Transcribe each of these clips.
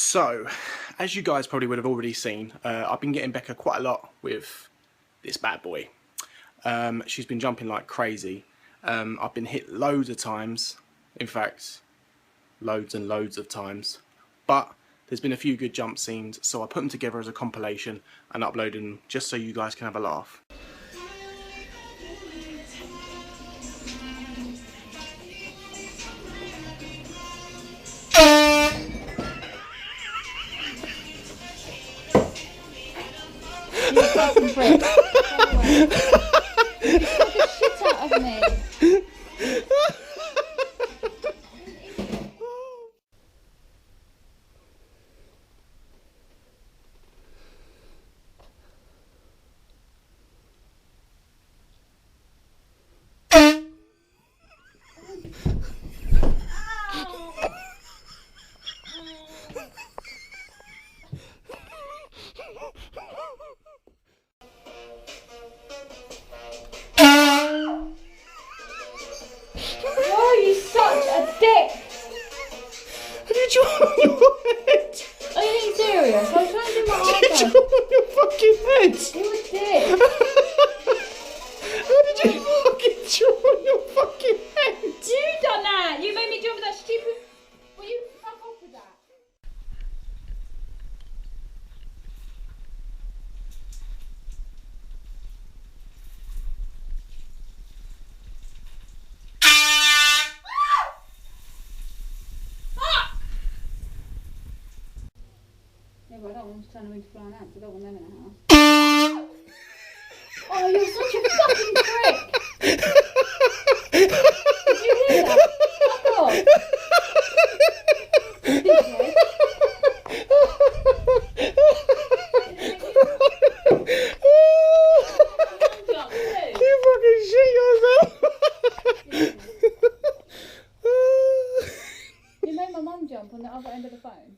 So, as you guys probably would have already seen, I've been getting Becca quite a lot with this bad boy. She's been jumping like crazy. I've been hit loads of times. In fact, loads and loads of times. But there's been a few good jump scenes, so I put them together as a compilation and uploaded them just so you guys can have a laugh. You fucking prick. Go away. You took the shit out of me. Oh, you such a dick! How did you on your head? Are you being serious? I was trying to do what I Did you on your fucking head? You a dick. How did you fucking jump on your fucking head? You done that! You made me jump with that stupid... Will you fuck off with that? Yeah, but I don't want to turn them into flying ants. I don't want them in the house. Oh, you're such a fucking prick! Did you hear that? Fuck off! Dickhead. You fucking shit yourself! You made my mum jump on the other end of the phone.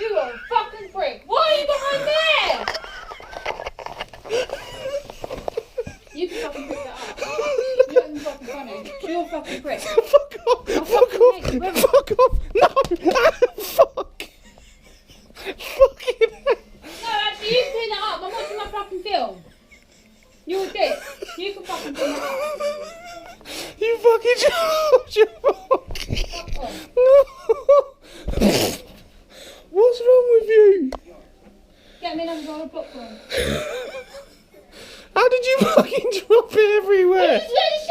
You are a fucking prick! Why are you behind there? You can fucking pick that up. You're not even fucking funny. You're a fucking prick. Fuck off! I Fuck fucking off! hate you, won't Fuck off! No! Fuck! Fucking hell! No, actually, you can pick that up. I'm watching my fucking film. You're a dick. You can fucking pick that up. You fucking jumped your fucking... Fuck off. What's wrong with you? Get me another roll of popcorn. How did you fucking drop it everywhere? Just let it